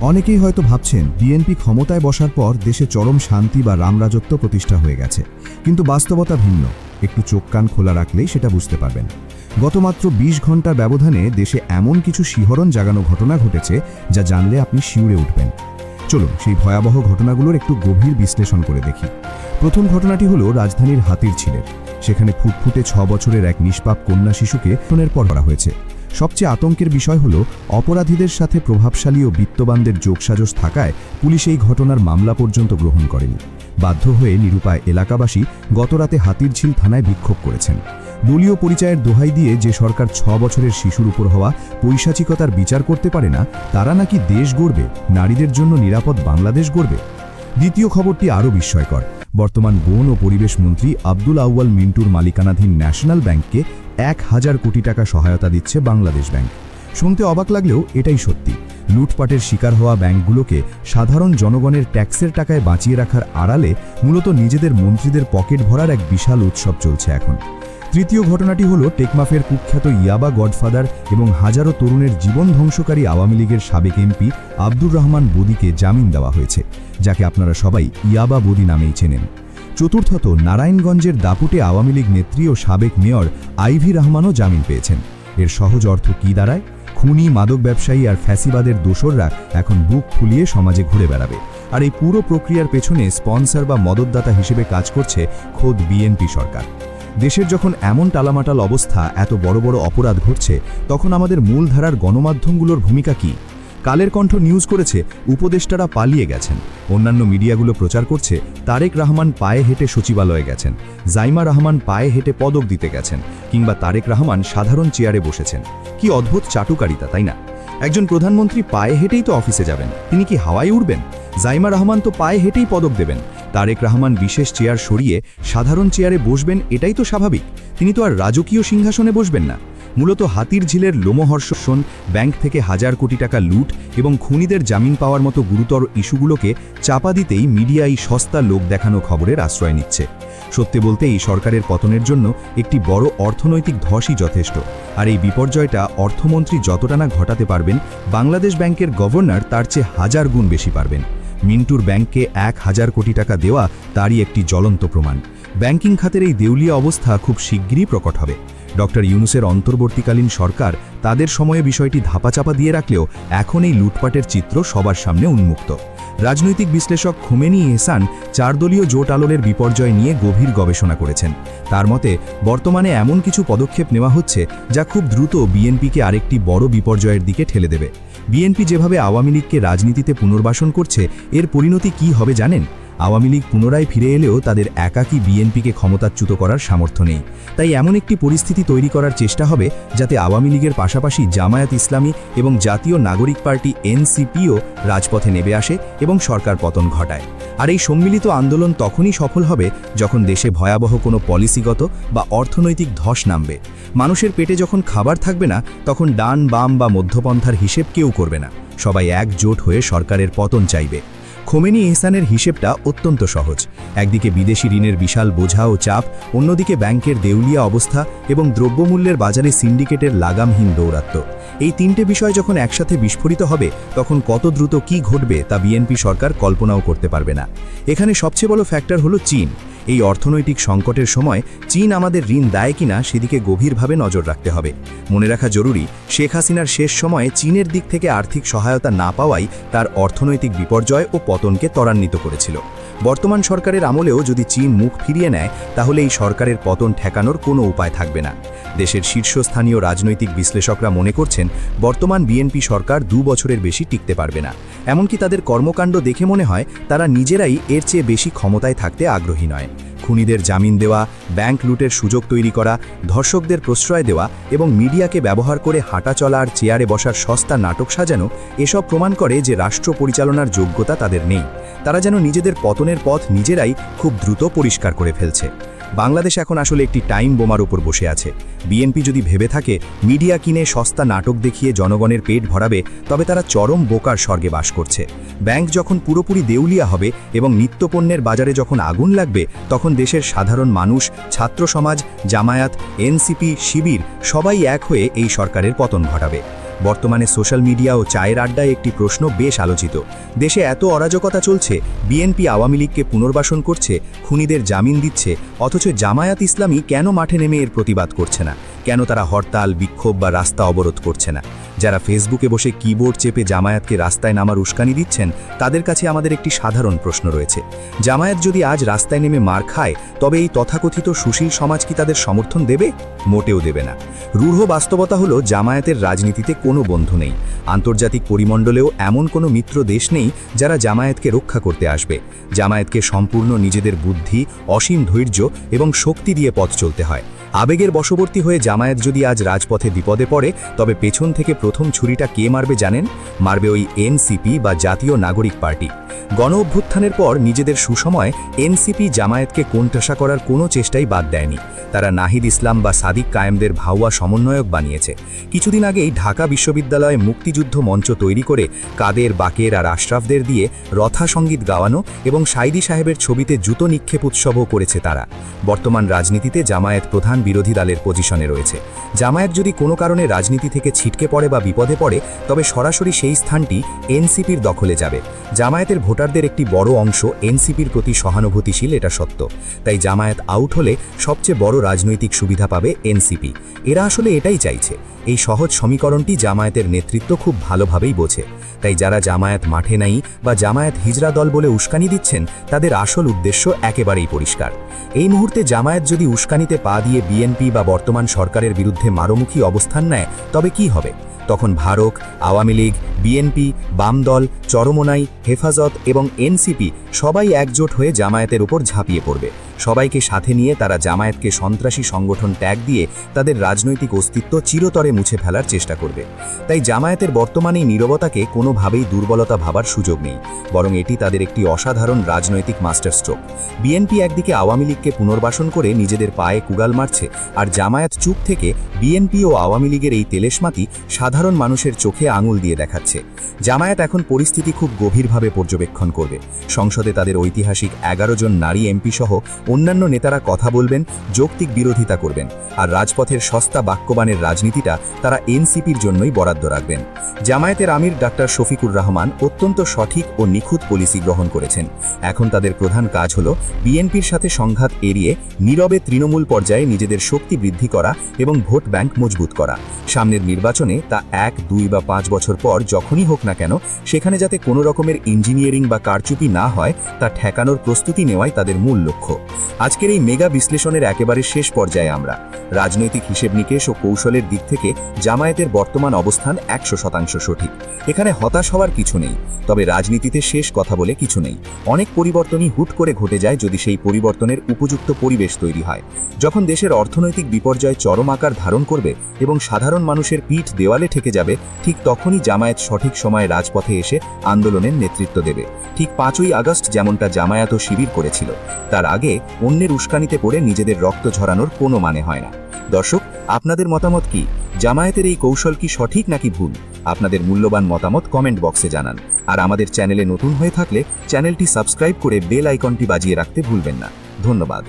অনেকেই হয়তো ভাবছেন বিএনপি ক্ষমতায় বসার পর দেশে চরম শান্তি বা রামরাজত্ব প্রতিষ্ঠা হয়ে গেছে, কিন্তু বাস্তবতা ভিন্ন। একটু চোখ কান খোলা রাখলেই সেটা বুঝতে পারবেন। গত মাত্র ২০ ঘন্টার ব্যবধানে দেশে এমন কিছু শিহরণ জাগানো ঘটনা ঘটেছে যা জানলে আপনি শিউরে উঠবেন। চলুন সেই ভয়াবহ ঘটনাগুলোর একটু গভীর বিশ্লেষণ করে দেখি। প্রথম ঘটনাটি হলো রাজধানীর হাতিরঝিলের। সেখানে ফুটফুটে ৬ বছরের এক নিষ্পাপ কন্যা শিশুকে খুনের পর করা হয়েছে। সবচেয়ে আতঙ্কের বিষয় হলো অপরাধীদের সাথে প্রভাবশালী ও বিত্তবানদের যোগসাজশ থাকায় পুলিশ এই ঘটনার মামলা পর্যন্ত গ্রহণ করেনি। বাধ্য হয়ে নিরুপায় এলাকাবাসী গতরাতে হাতিরঝিল থানায় বিক্ষোভ করেছেন। দলীয় পরিচয়ের দোহাই দিয়ে যে সরকার ৬ বছরের শিশুর উপর হওয়া পৈশাচিকতার বিচার করতে পারে না, তারা নাকি দেশ গড়বে, নারীদের জন্য নিরাপদ বাংলাদেশ গড়বে। দ্বিতীয় খবরটি আরও বিস্ময়কর। বর্তমান বন ও পরিবেশ মন্ত্রী আব্দুল আউয়াল মিন্টুর মালিকানাধীন ন্যাশনাল ব্যাংককে ১,০০০ কোটি টাকা সহায়তা দিচ্ছে বাংলাদেশ ব্যাংক। শুনতে অবাক লাগলেও এটাই সত্যি। লুটপাটের শিকার হওয়া ব্যাংকগুলোকে সাধারণ জনগণের ট্যাক্সের টাকায় বাঁচিয়ে রাখার আড়ালে মূলত নিজেদের মন্ত্রীদের পকেট ভরার এক বিশাল উৎসব চলছে এখন। তৃতীয় ঘটনাটি হলো টেকমাফের কুখ্যাত ইয়াবা গডফাদার এবং হাজারো তরুণের জীবন ধ্বংসকারী আওয়ামী লীগের সাবেক এমপি আব্দুর রহমান বদিকে জামিন দেওয়া হয়েছে, যাকে আপনারা সবাই ইয়াবা বদি নামেই চেনেন। চতুর্থত, নারায়ণগঞ্জের দাপুটে আওয়ামী লীগ নেত্রী ও সাবেক মেয়র আইভি রহমানও জামিন পেয়েছেন। এর সহজ অর্থ কী দাঁড়ায়? খুনি, মাদক ব্যবসায়ী আর ফ্যাসিবাদের দোসররা এখন বুক ফুলিয়ে সমাজে ঘুরে বেড়াবে। আর এই পুরো প্রক্রিয়ার পেছনে স্পন্সর বা মদতদাতা হিসেবে কাজ করছে খোদ বিএনপি সরকার। দেশের যখন এমন টালামাটাল অবস্থা, এত বড় বড় অপরাধ ঘটছে, তখন আমাদের মূলধারার গণমাধ্যমগুলোর ভূমিকা কী? কালের কণ্ঠ নিউজ করেছে উপদেষ্টারা পালিয়ে গেছেন। অন্যান্য মিডিয়াগুলো প্রচার করছে তারেক রহমান পায়ে হেঁটে সচিবালয়ে গেছেন, জাইমা রহমান পায়ে হেঁটে পদক দিতে গেছেন, কিংবা তারেক রহমান সাধারণ চেয়ারে বসেছেন। কি অদ্ভুত চাটুকারিতা, তাই না? একজন প্রধানমন্ত্রী পায়ে হেঁটেই তো অফিসে যাবেন, তিনি কি হাওয়ায় উড়বেন? জাইমা রহমান তো পায়ে হেঁটেই পদক দেবেন। তারেক রহমান বিশেষ চেয়ার সরিয়ে সাধারণ চেয়ারে বসবেন, এটাই তো স্বাভাবিক। তিনি তো আর রাজকীয় সিংহাসনে বসবেন না। মূলত হাতিরঝিলের লোমহর্ষণ, ব্যাংক থেকে ১,০০০ কোটি টাকা লুট এবং খুনিদের জামিন পাওয়ার মতো গুরুতর ইস্যুগুলোকে চাপা দিতেই মিডিয়া এই সস্তা লোক দেখানো খবরের আশ্রয় নিচ্ছে। সত্যি বলতে এই সরকারের পতনের জন্য একটি বড় অর্থনৈতিক ধসই যথেষ্ট। আর এই বিপর্যয়টা অর্থমন্ত্রী যতটা না ঘটাতে পারবেন, বাংলাদেশ ব্যাংকের গভর্নর তার চেয়ে ১,০০০ গুণ বেশি পারবেন। মিন্টুর ব্যাংককে ১,০০০ কোটি টাকা দেওয়া তারই একটি জ্বলন্ত প্রমাণ। ব্যাংকিং খাতের এই দেউলিয়া অবস্থা খুব শিগগিরই প্রকট হবে। ডক্টর ইউনূসের অন্তর্বর্তীকালীন সরকার তাদের সময়ে বিষয়টি ধাপাচাপা দিয়ে রাখলেও এখন এই লুটপাটের চিত্র সবার সামনে উন্মুক্ত। রাজনৈতিক বিশ্লেষক খোমেনি এহসান ৪ দলীয় জোট আলোলের বিপর্যয় নিয়ে গভীর গবেষণা করেছেন। তার মতে বর্তমানে এমন কিছু পদক্ষেপ নেওয়া হচ্ছে যা খুব দ্রুত বিএনপিকে আরেকটি বড় বিপর্যয়ের দিকে ঠেলে দেবে। বিএনপি যেভাবে আওয়ামী লীগকে রাজনীতিতে পুনর্বাসন করছে, এর পরিণতি কী হবে জানেন? আওয়ামী লীগ পুনরায় ফিরে এলেও তাদের একাকী বিএনপিকে ক্ষমতাচ্যুত করার সামর্থ্য নেই। তাই এমন একটি পরিস্থিতি তৈরি করার চেষ্টা হবে যাতে আওয়ামী লীগের পাশাপাশি জামায়াত ইসলামী এবং জাতীয় নাগরিক পার্টি এনসিপিও রাজপথে নেমে আসে এবং সরকার পতন ঘটায়। আর এই সম্মিলিত আন্দোলন তখনই সফল হবে যখন দেশে ভয়াবহ কোনো পলিসিগত বা অর্থনৈতিক ধস নামবে। মানুষের পেটে যখন খাবার থাকবে না, তখন ডান, বাম বা মধ্যপন্থার হিসেব কেউ করবে না। সবাই একজোট হয়ে সরকারের পতন চাইবে। খোমেনি এহসানের হিসেবটা অত্যন্ত সহজ। একদিকে বিদেশি ঋণের বিশাল বোঝা ও চাপ, অন্যদিকে ব্যাংকের দেউলিয়া অবস্থা এবং দ্রব্যমূল্যের বাজারে সিন্ডিকেটের লাগামহীন দৌরাত্ম্য। এই তিনটে বিষয় যখন একসাথে বিস্ফোরিত হবে, তখন কত দ্রুত কি ঘটবে তা বিএনপি সরকার কল্পনাও করতে পারবে না। এখানে সবচেয়ে বড় ফ্যাক্টর হলো চীন। এই অর্থনৈতিক সংকটের সময় চীন আমাদের ঋণ দেয় কিনা সেদিকে গভীরভাবে নজর রাখতে হবে। মনে রাখা জরুরি, শেখ হাসিনার শেষ সময়ে চীনের দিক থেকে আর্থিক সহায়তা না পাওয়াই তার অর্থনৈতিক বিপর্যয় ও পতনকে ত্বরান্বিত করেছিল। বর্তমান সরকারের আমলেও যদি চীন মুখ ফিরিয়ে নেয়, তাহলে এই সরকারের পতন ঠেকানোর কোনো উপায় থাকবে না। দেশের শীর্ষস্থানীয় রাজনৈতিক বিশ্লেষকরা মনে করছেন বর্তমান বিএনপি সরকার ২ বছরের বেশি টিকতে পারবে না। এমনকি তাদের কর্মকাণ্ড দেখে মনে হয় তারা নিজেরাই এর চেয়ে বেশি ক্ষমতায় থাকতে আগ্রহী নয়। খুনিদের জামিন দেওয়া, ব্যাংক লুটের সুযোগ তৈরি করা, ধর্ষকদের প্রশ্রয় দেওয়া এবং মিডিয়াকে ব্যবহার করে হাঁটা চলা আর চেয়ারে বসার সস্তা নাটক সাজানো, এসব প্রমাণ করে যে রাষ্ট্র পরিচালনার যোগ্যতা তাদের নেই। তারা যেন নিজেদের পতনের পথ নিজেরাই খুব দ্রুত পরিষ্কার করে ফেলছে। বাংলাদেশ এখন আসলে একটি টাইম বোমার উপর বসে আছে। বিএনপি যদি ভেবে থাকে মিডিয়া কিনে সস্তা নাটক দেখিয়ে জনগণের পেট ভরাবে, তবে তারা চরম বোকার স্বর্গে বাস করছে। ব্যাংক যখন পুরোপুরি দেউলিয়া হবে এবং নিত্যপণ্যের বাজারে যখন আগুন লাগবে, তখন দেশের সাধারণ মানুষ, ছাত্র সমাজ, জামায়াত, এনসিপি, শিবির সবাই এক হয়ে এই সরকারের পতন ঘটাবে। বর্তমানে সোশ্যাল মিডিয়া ও চায়ের আড্ডায় একটি প্রশ্ন বেশ আলোচিত। দেশে এত অরাজকতা চলছে, বিএনপি আওয়ামী লীগকে পুনর্বাসন করছে, খুনিদের জামিন দিচ্ছে, অথচ জামায়াত ইসলামী কেন মাঠে নেমে এর প্রতিবাদ করছে না? কেন তারা হরতাল, বিক্ষোভ বা রাস্তা অবরোধ করছে না? যারা ফেসবুকে বসে কিবোর্ড চেপে জামায়াতকে রাস্তায় নামার উস্কানি দিচ্ছেন, তাদের কাছে আমাদের একটি সাধারণ প্রশ্ন রয়েছে। জামায়াত যদি আজ রাস্তায় নেমে মার খায়, তবে এই তথাকথিত সুশীল সমাজ কি তাদের সমর্থন দেবে? মোটেও দেবে না। রূঢ় বাস্তবতা হলো, জামায়াতের রাজনীতিতে কোনো বন্ধু নেই। আন্তর্জাতিক পরিমণ্ডলেও এমন কোনো মিত্র দেশ নেই যারা জামায়াতকে রক্ষা করতে আসবে। জামায়াতকে সম্পূর্ণ নিজেদের বুদ্ধি, অসীম ধৈর্য এবং শক্তি দিয়ে পথ চলতে হয়। আবেগের বশবর্তী হয়ে জামায়াত যদি আজ রাজপথে বিপদে পড়ে, তবে পেছন থেকে প্রথম ছুরিটা কে মারবে জানেন? মারবে ওই এনসিপি বা জাতীয় নাগরিক পার্টি। গণ অভ্যুত্থানের পর নিজেদের সুসময় এনসিপি জামায়াতকে কোণঠাসা করার কোনো চেষ্টাই বাদ দেয়নি। তারা নাহিদ ইসলাম বা সাদিক কায়েমদের ভাওয়া সমন্বয়ক বানিয়েছে। কিছুদিন আগেই ঢাকা বিশ্ববিদ্যালয়ে মুক্তিযুদ্ধ মঞ্চ তৈরি করে কাদের, বাকের আর আশরাফদের দিয়ে রথা সঙ্গীত গাওয়ানো এবং সাইদি সাহেবের ছবিতে জুতো নিক্ষেপ উৎসবও করেছে তারা। বর্তমান রাজনীতিতে জামায়াত প্রধান বিরোধী দলের পজিশনে রয়েছে। জামায়াত যদি কোনো কারণে রাজনীতি থেকে ছিটকে পড়ে বা বিপদে পড়ে, তবে সরাসরি সেই স্থানটি এনসিপির দখলে যাবে। জামায়াতের ভোটারদের একটি বড় অংশ এনসিপির প্রতি সহানুভূতিশীল, এটা সত্য। তাই জামায়াত আউট হলে সবচেয়ে বড় রাজনৈতিক সুবিধা পাবে এনসিপি। এরা আসলে এটাই চাইছে। এই সহজ সমীকরণটি জামায়াতের নেতৃত্ব খুব ভালোভাবেই বোঝে। তাই যারা জামায়াত মাঠে নাই বা জামায়াত হিজড়া দল বলে উস্কানি দিচ্ছেন, তাদের আসল উদ্দেশ্য একেবারেই পরিষ্কার। এই মুহূর্তে জামায়াত যদি উস্কানিতে পা দিয়ে বিএনপি বা বর্তমান সরকারের বিরুদ্ধে মারমুখী অবস্থান নেয়, তবে কি হবে? তখন ভারত, আওয়ামী লীগ, বিএনপি, বাম দল, চরমোনাই, হেফাজত এবং এনসিপি সবাই একজোট হয়ে জামায়াতের উপর ঝাঁপিয়ে পড়বে। সবাইকে সাথে নিয়ে তারা জামায়াতকে সন্ত্রাসী সংগঠন ট্যাগ দিয়ে তাদের রাজনৈতিক অস্তিত্ব চিরতরে মুছে ফেলার চেষ্টা করবে। তাই জামায়াতের বর্তমানে নীরবতাকে কোনোভাবেই দুর্বলতা ভাবার সুযোগ নেই, বরং এটি তাদের একটি অসাধারণ রাজনৈতিক মাস্টার স্ট্রোক। বিএনপি একদিকে আওয়ামী লীগকে পুনর্বাসন করে নিজেদের পায়ে কুগাল মারছে, আর জামায়াত চুপ থেকে বিএনপি ও আওয়ামী লীগের এই তেলেশমাতি সাধারণ মানুষের চোখে আঙুল দিয়ে দেখাচ্ছে। জামায়াত এখন পরিস্থিতি খুব গভীরভাবে পর্যবেক্ষণ করবে। সংসদে তাদের ঐতিহাসিক 11 জন নারী এমপি সহ অন্যান্য নেতারা কথা বলবেন, যৌক্তিক বিরোধিতা করবেন, আর রাজপথের সস্তা বাক্যবানের রাজনীতিটা তারা এনসিপির জন্যই বরাদ্দ রাখবেন। জামায়াতের আমির ডাক্তার শফিকুর রহমান অত্যন্ত সঠিক ও নিখুঁত পলিসি গ্রহণ করেছেন। এখন তাদের প্রধান কাজ হলো বিএনপির সাথে সংঘাত এড়িয়ে নীরবে তৃণমূল পর্যায়ে নিজেদের শক্তি বৃদ্ধি করা এবং ভোট ব্যাংক মজবুত করা। সামনের নির্বাচনে তা 1, 2 বা 5 বছর পর যখনই হোক না কেন, সেখানে যাতে কোনো রকমের ইঞ্জিনিয়ারিং বা কারচুপি না হয়, তা ঠেকানোর প্রস্তুতি নেওয়াই তাদের মূল লক্ষ্য। আজকের এই মেগা বিশ্লেষণের একেবারে শেষ পর্যায়ে আমরা রাজনৈতিক হিসেব নিকেশ ও কৌশলের দিক থেকে জামায়াতের বর্তমান অবস্থান 100% সঠিক। এখানে হতাশ হওয়ার কিছু নেই, তবে রাজনীতিতে শেষ কথা বলে কিছু নেই। অনেক পরিবর্তনই হুট করে ঘটে যায় যদি সেই পরিবর্তনের উপযুক্ত পরিবেশ তৈরি হয়। যখন দেশের অর্থনৈতিক বিপর্যয় চরম আকার ধারণ করবে এবং সাধারণ মানুষের পিঠ দেওয়ালে ঠেকে যাবে, ঠিক তখনই জামায়াত সঠিক সময়ে রাজপথে এসে আন্দোলনের নেতৃত্ব দেবে। ঠিক 5ই আগস্ট যেমনটা জামায়াত ও শিবির করেছিল, তার আগে অন্যের উস্কানিতে পড়ে নিজেদের রক্ত ঝরানোর কোনো মানে হয় না। দর্শক, আপনাদের মতামত কি? জামায়াতের এই কৌশল কি সঠিক নাকি ভুল? আপনাদের মূল্যবান মতামত কমেন্ট বক্সে জানান। আর আমাদের চ্যানেলে নতুন হয়ে থাকলে চ্যানেলটি সাবস্ক্রাইব করে বেল আইকনটি বাজিয়ে রাখতে ভুলবেন না। ধন্যবাদ।